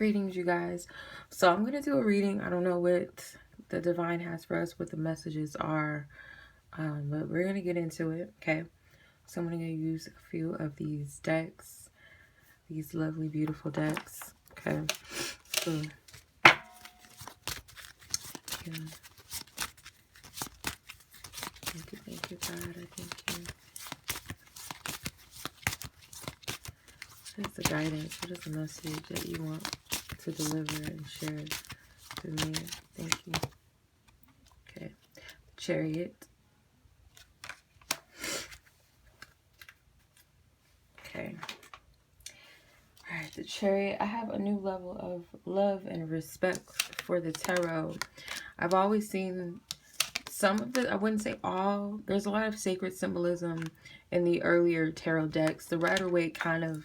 Greetings, you guys. So I'm going to do a reading. I don't know what the divine has for us, what the messages are, but we're going to get into it, okay? So I'm going to use a few of these decks, these lovely, beautiful decks, okay? So, yeah. Thank you, God. I thank you. What is the guidance? What is the message that you want to deliver and share through me? Thank you. Okay. Chariot. Okay. All right, the Chariot. I have a new level of love and respect for the tarot. I've always seen some of the, I wouldn't say all, there's a lot of sacred symbolism in the earlier tarot decks. The Rider-Waite kind of,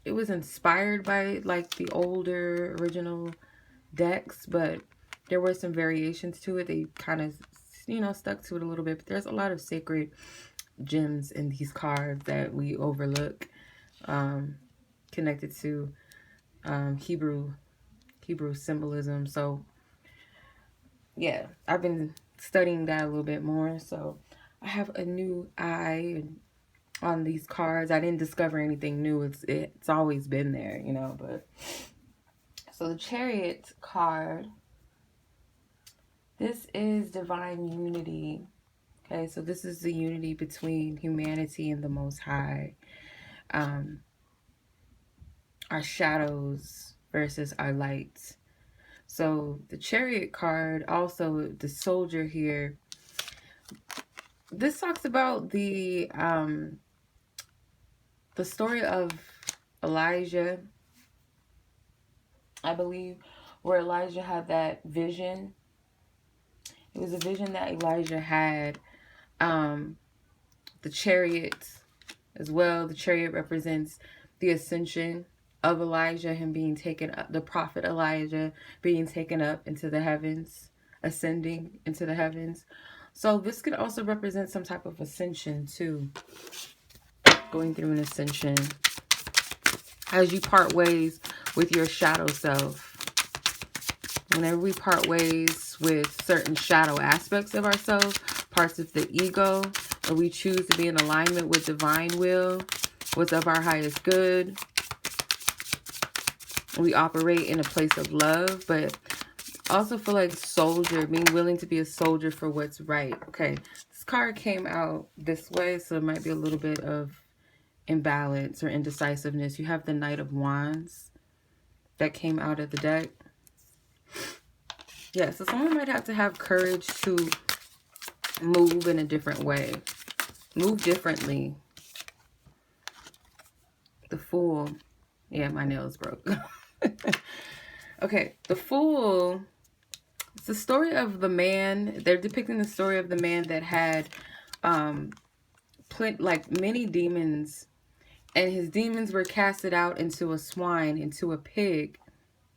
it was inspired by like the older original decks, but there were some variations to it. They kind of, you know, stuck to it a little bit, but there's a lot of sacred gems in these cards that we overlook, connected to Hebrew symbolism. So yeah, I've been studying that a little bit more. So I have a new eye on these cards. I didn't discover anything new. It's always been there, you know. But so the Chariot card, this is divine unity. Okay, so this is the unity between humanity and the Most High. Our shadows versus our lights. So the Chariot card, also the Soldier here, this talks about the story of Elijah, I believe, where Elijah had that vision. It was a vision that Elijah had. The Chariot as well. The Chariot represents the ascension of Elijah, him being taken up, the prophet Elijah being taken up into the heavens, ascending into the heavens. So this could also represent some type of ascension too. Going through an ascension as you part ways with your shadow self. Whenever we part ways with certain shadow aspects of ourselves, parts of the ego, and we choose to be in alignment with divine will, what's of our highest good, we operate in a place of love, but also feel like soldier, being willing to be a soldier for what's right. Okay, this card came out this way, so it might be a little bit of imbalance or indecisiveness. You have the Knight of Wands that came out of the deck. Yeah, so someone might have to have courage to move in a different way. Move differently. The Fool. Yeah, my nails broke. Okay, the Fool. It's the story of the man. They're depicting the story of the man that had like many demons, and his demons were casted out into a swine, into a pig.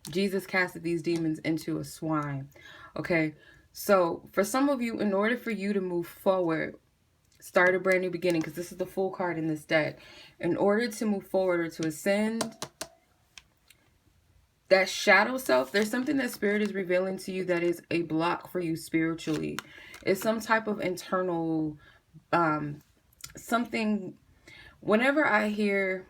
Jesus casted these demons into a swine. Okay, so for some of you, in order for you to move forward, start a brand new beginning, because this is the Fool card in this deck. In order to move forward or to ascend, that shadow self, there's something that Spirit is revealing to you that is a block for you spiritually. It's some type of internal something. Whenever I hear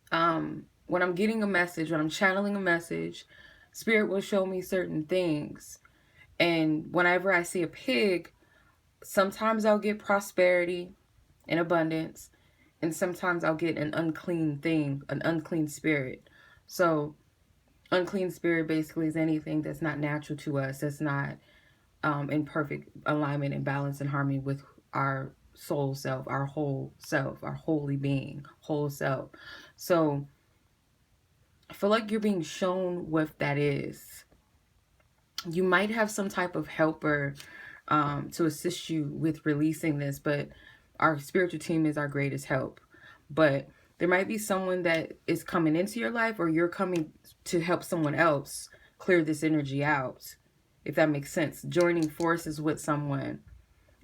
when I'm getting a message, when I'm channeling a message, Spirit will show me certain things. And whenever I see a pig, sometimes I'll get prosperity and abundance, and sometimes I'll get an unclean thing, an unclean spirit. So unclean spirit basically is anything that's not natural to us, that's not in perfect alignment and balance and harmony with our soul self, our whole self, our holy being, whole self. So I feel like you're being shown what that is. You might have some type of helper to assist you with releasing this, but our spiritual team is our greatest help. But there might be someone that is coming into your life, or you're coming to help someone else clear this energy out, if that makes sense. Joining forces with someone.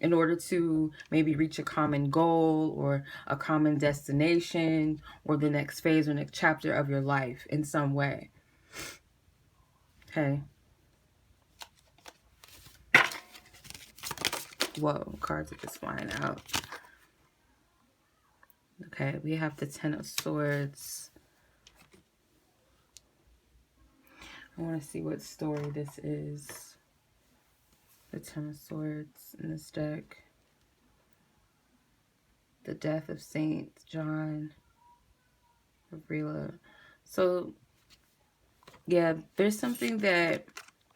in order to maybe reach a common goal or a common destination or the next phase or next chapter of your life in some way. Okay. Whoa, cards are just flying out. Okay, we have the Ten of Swords. I want to see what story this is. The Ten of Swords in this deck. The death of Saint John of Rila. So, yeah, there's something that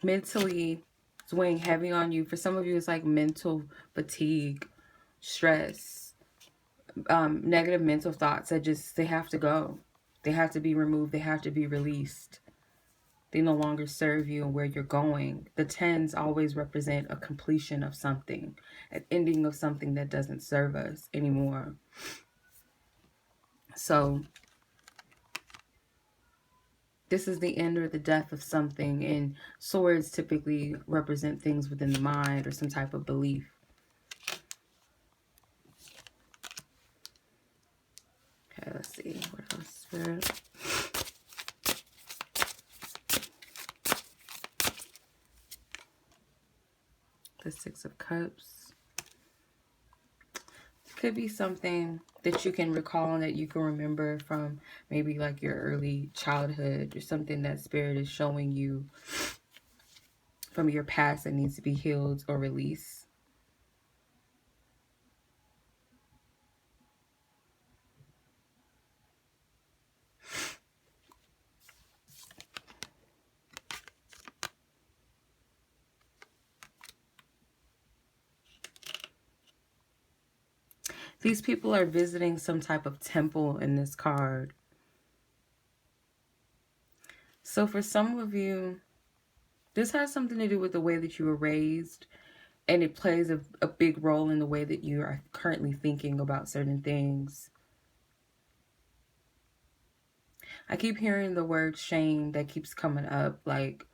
mentally is weighing heavy on you. For some of you, it's like mental fatigue, stress, negative mental thoughts that just, they have to go. They have to be removed. They have to be released. They no longer serve you and where you're going. The tens always represent a completion of something, an ending of something that doesn't serve us anymore. So this is the end or the death of something, and swords typically represent things within the mind or some type of belief. Okay, let's see. What else, Spirit? The Six of Cups. It could be something that you can recall and that you can remember from maybe like your early childhood, or something that Spirit is showing you from your past that needs to be healed or released. These people are visiting some type of temple in this card. So for some of you, this has something to do with the way that you were raised, and it plays a big role in the way that you are currently thinking about certain things. I keep hearing the word shame that keeps coming up. Like,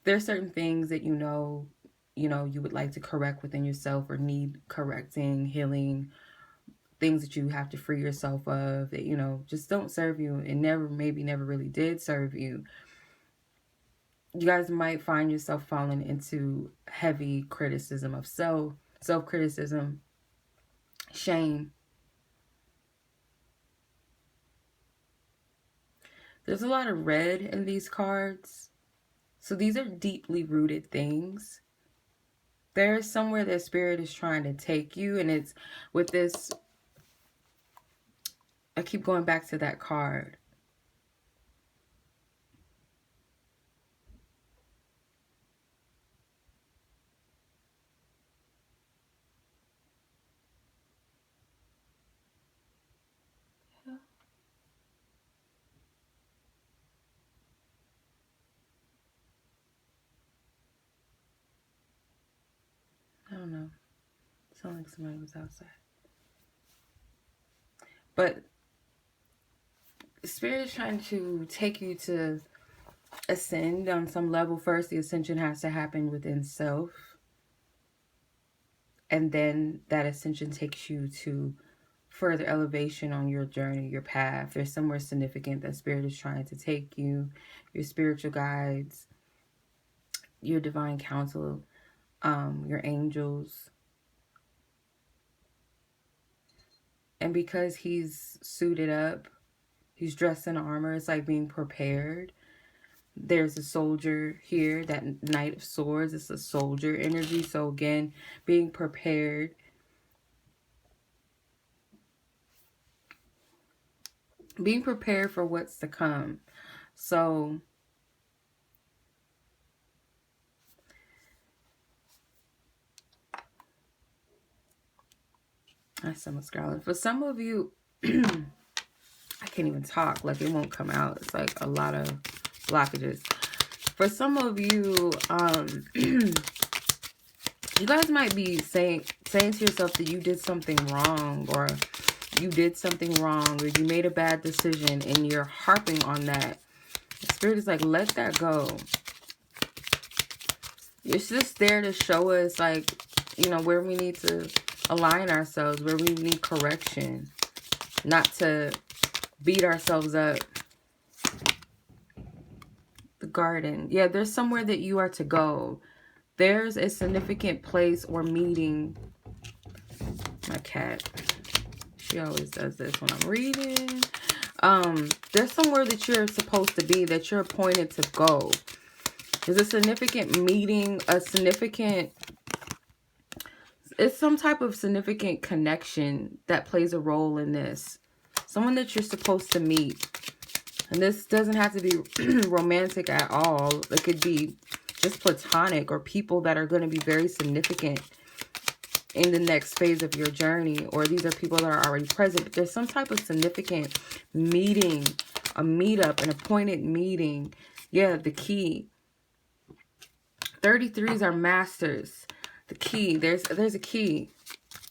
there's certain things that you know, you would like to correct within yourself or need correcting, healing, things that you have to free yourself of that, just don't serve you and maybe never really did serve you. You guys might find yourself falling into heavy criticism of self-criticism, shame. There's a lot of red in these cards. So these are deeply rooted things. There's somewhere that Spirit is trying to take you, and it's with this, I keep going back to that card. I don't know. It sounded like somebody was outside. But Spirit is trying to take you to ascend on some level. First, the ascension has to happen within self. And then that ascension takes you to further elevation on your journey, your path. There's somewhere significant that Spirit is trying to take you, your spiritual guides, your divine counsel, your angels. And because he's suited up, he's dressed in armor, it's like being prepared. There's a soldier here, that Knight of Swords, it's a soldier energy. So again, being prepared. Being prepared for what's to come. So that's so much scrolling. For some of you, I can't even talk. Like, it won't come out. It's like a lot of blockages. For some of you, you guys might be saying to yourself that you did something wrong, or you did something wrong, or you made a bad decision, and you're harping on that. The Spirit is like, let that go. It's just there to show us, like, you know, where we need to align ourselves, where we need correction, not to beat ourselves up. The garden. Yeah, there's somewhere that you are to go. There's a significant place or meeting. My cat, she always does this when I'm reading. There's somewhere that you're supposed to be, that you're appointed to go. There's a significant meeting, it's some type of significant connection that plays a role in this. Someone that you're supposed to meet. And this doesn't have to be romantic at all. It could be just platonic, or people that are going to be very significant in the next phase of your journey. Or these are people that are already present. But there's some type of significant meeting, a meetup, an appointed meeting. Yeah, the key. 33s are masters. The key. There's a key.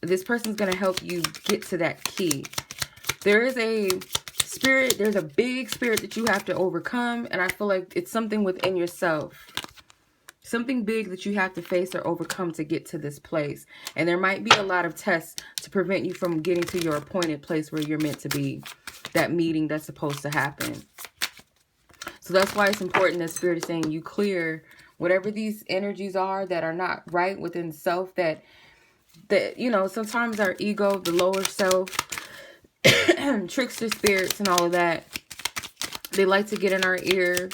This person's going to help you get to that key. There is a spirit, there's a big spirit that you have to overcome, and I feel like it's something within yourself. Something big that you have to face or overcome to get to this place. And there might be a lot of tests to prevent you from getting to your appointed place where you're meant to be. That meeting that's supposed to happen. So that's why it's important that Spirit is saying you clear whatever these energies are that are not right within self, that you know, sometimes our ego, the lower self, trickster spirits and all of that, they like to get in our ear,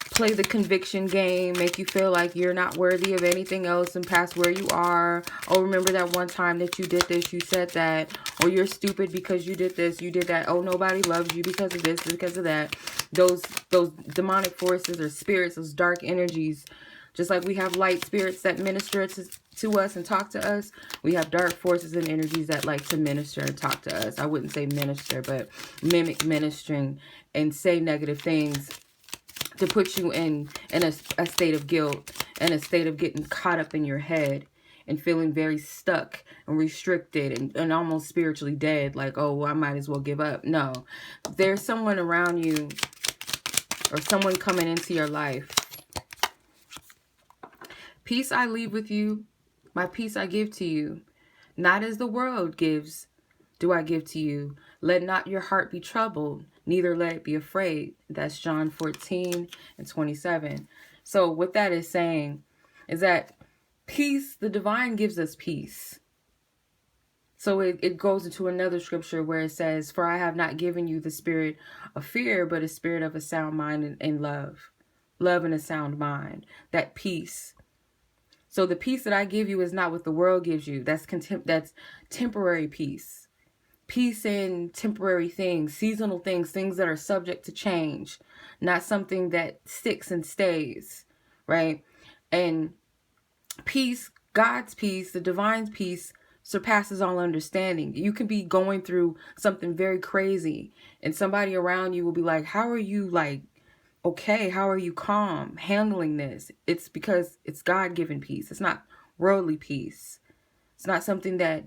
play the conviction game, make you feel like you're not worthy of anything else and past where you are. Oh, remember that one time that you did this, you said that. Or you're stupid because you did this, you did that. Oh, nobody loves you because of this, because of that. Those demonic forces or spirits, those dark energies. Just like we have light spirits that minister to us and talk to us, we have dark forces and energies that like to minister and talk to us. I wouldn't say minister, but mimic ministering and say negative things to put you in a state of guilt and a state of getting caught up in your head and feeling very stuck and restricted and almost spiritually dead. Like, oh, well, I might as well give up. No, there's someone around you or someone coming into your life. Peace I leave with you, my peace I give to you. Not as the world gives, do I give to you. Let not your heart be troubled, neither let it be afraid. That's John 14:27. So what that is saying is that peace, the divine gives us peace. So it goes into another scripture where it says, for I have not given you the spirit of fear, but a spirit of a sound mind and love. Love and a sound mind. That peace. So the peace that I give you is not what the world gives you. That's temporary peace. Peace in temporary things, seasonal things, things that are subject to change. Not something that sticks and stays, right? And peace, God's peace, the divine peace, surpasses all understanding. You can be going through something very crazy and somebody around you will be like, how are you okay, how are you calm handling this? It's because it's God-given peace. It's not worldly peace. It's not something that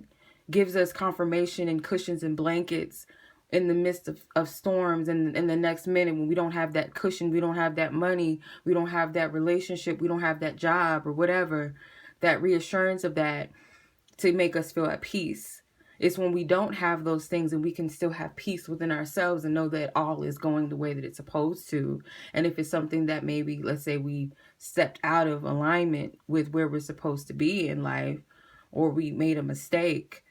gives us confirmation and cushions and blankets in the midst of storms, and in the next minute when we don't have that cushion, we don't have that money, we don't have that relationship, we don't have that job or whatever, that reassurance of that to make us feel at peace. It's when we don't have those things and we can still have peace within ourselves and know that all is going the way that it's supposed to. And if it's something that maybe, let's say we stepped out of alignment with where we're supposed to be in life, or we made a mistake,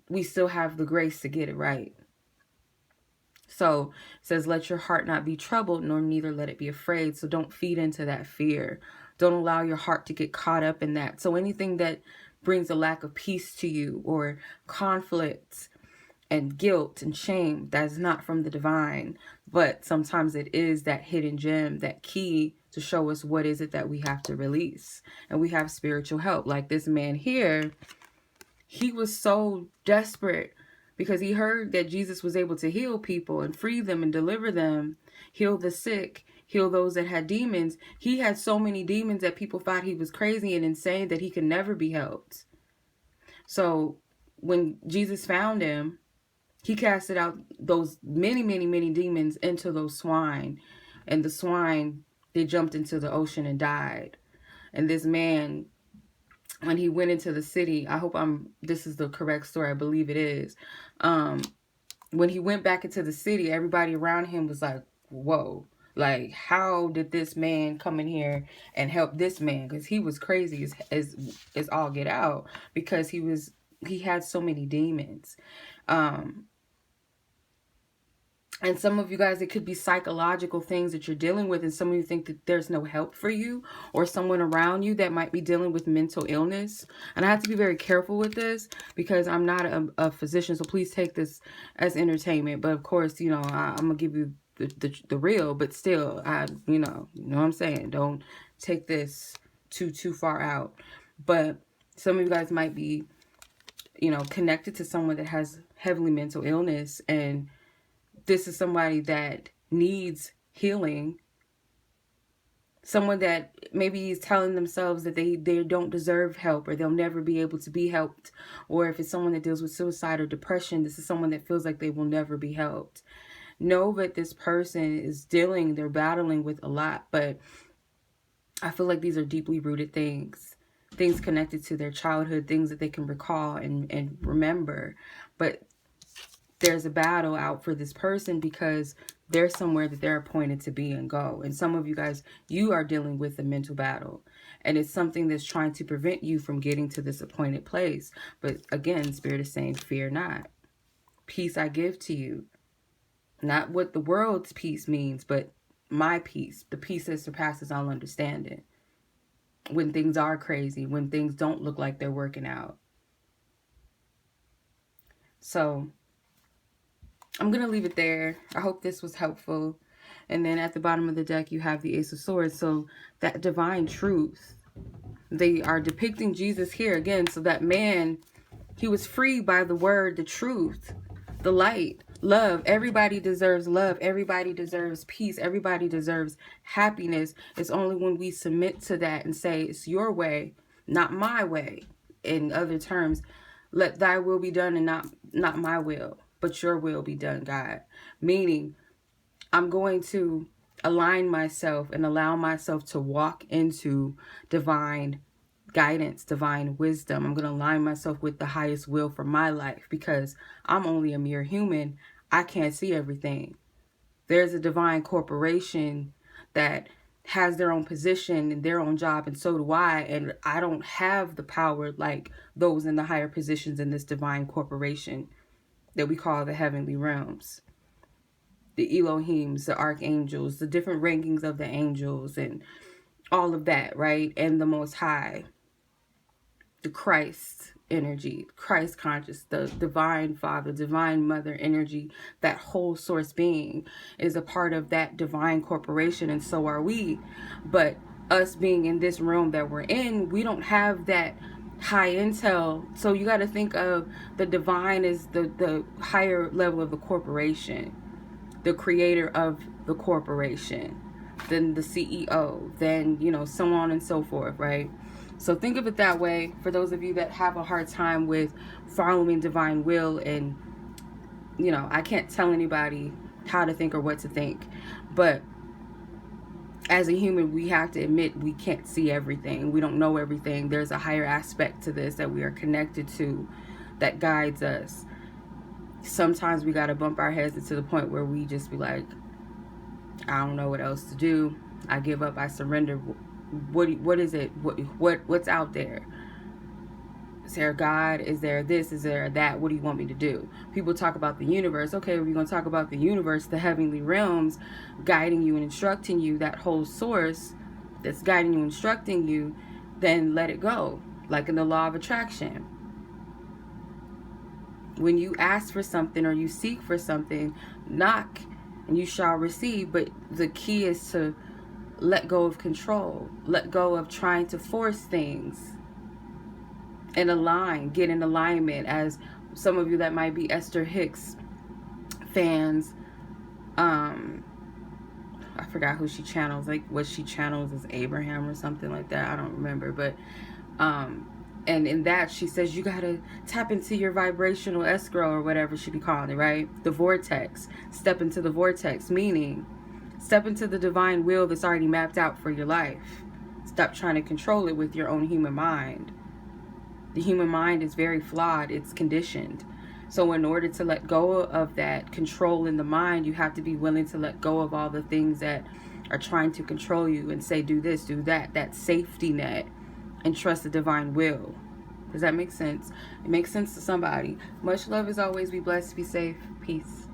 we still have the grace to get it right. So it says, let your heart not be troubled, nor neither let it be afraid. So don't feed into that fear. Don't allow your heart to get caught up in that. So anything that brings a lack of peace to you, or conflict and guilt and shame, that is not from the divine. But sometimes it is that hidden gem, that key to show us what is it that we have to release. And we have spiritual help. Like this man here, he was so desperate because he heard that Jesus was able to heal people and free them and deliver them, heal the sick, heal those that had demons. He had so many demons that people thought he was crazy and insane, that he could never be helped. So when Jesus found him, he casted out those many, many, many demons into those swine. And the swine, they jumped into the ocean and died. And this man when he went into the city, I hope this is the correct story, I believe it is. When he went back into the city, everybody around him was like, whoa, like, how did this man come in here and help this man? Because he was crazy as all get out, because he had so many demons. And some of you guys, it could be psychological things that you're dealing with, and some of you think that there's no help for you, or someone around you that might be dealing with mental illness. And I have to be very careful with this because I'm not a physician, so please take this as entertainment. But of course, you know, I'm gonna give you the real, but still, you know what I'm saying? Don't take this too far out. But some of you guys might be, you know, connected to someone that has heavily mental illness, and this is somebody that needs healing. Someone that maybe is telling themselves that they don't deserve help, or they'll never be able to be helped. Or if it's someone that deals with suicide or depression, this is someone that feels like they will never be helped. Know that this person is they're battling with a lot, but I feel like these are deeply rooted things connected to their childhood, things that they can recall and remember. But there's a battle out for this person because they're somewhere that they're appointed to be and go. And some of you guys, you are dealing with a mental battle, and it's something that's trying to prevent you from getting to this appointed place. But again, Spirit is saying, fear not. Peace I give to you. Not what the world's peace means, but my peace, the peace that surpasses all understanding. When things are crazy, when things don't look like they're working out. So I'm going to leave it there. I hope this was helpful. And then at the bottom of the deck, you have the Ace of Swords. So that divine truth, they are depicting Jesus here again. So that man, he was freed by the word, the truth, the light, love. Everybody deserves love. Everybody deserves peace. Everybody deserves happiness. It's only when we submit to that and say, it's your way, not my way. In other terms, let thy will be done and not my will, but your will be done, God. Meaning, I'm going to align myself and allow myself to walk into divine guidance, divine wisdom. I'm going to align myself with the highest will for my life, because I'm only a mere human. I can't see everything. There's a divine corporation that has their own position and their own job, and so do I. And I don't have the power like those in the higher positions in this divine corporation that we call the heavenly realms. The Elohims, the archangels, the different rankings of the angels, and all of that, right? And the Most High, the Christ energy, Christ conscious, the divine Father, divine Mother energy, that whole source being is a part of that divine corporation, and so are we. But us being in this realm that we're in, we don't have that high intel. So you got to think of the divine as the higher level of the corporation, the creator of the corporation, then the CEO, then, you know, so on and so forth, right? So think of it that way. For those of you that have a hard time with following divine will, and, you know, I can't tell anybody how to think or what to think, but as a human, we have to admit we can't see everything. We don't know everything. There's a higher aspect to this that we are connected to that guides us. Sometimes we got to bump our heads into the point where we just be like, I don't know what else to do. I give up. I surrender. What is it? What's out there? Is there a God? Is there this? Is there that? What do you want me to do? People talk about the universe. Okay, we're going to talk about the universe, the heavenly realms, guiding you and instructing you, that whole source that's guiding you, instructing you, then let it go. Like in the law of attraction. When you ask for something or you seek for something, knock and you shall receive. But the key is to let go of control. Let go of trying to force things. And align, get in alignment. As some of you that might be Esther Hicks fans, I forgot who she channels, like what she channels is Abraham or something like that, I don't remember, but and in that she says you gotta tap into your vibrational escrow, or whatever she be calling it, right? The vortex. Step into the vortex, meaning step into the divine will that's already mapped out for your life. Stop trying to control it with your own human mind. The human mind is very flawed. It's conditioned. So in order to let go of that control in the mind, you have to be willing to let go of all the things that are trying to control you and say, do this, do that, that safety net, and trust the divine will. Does that make sense? It makes sense to somebody. Much love as always. Be blessed. Be safe. Peace.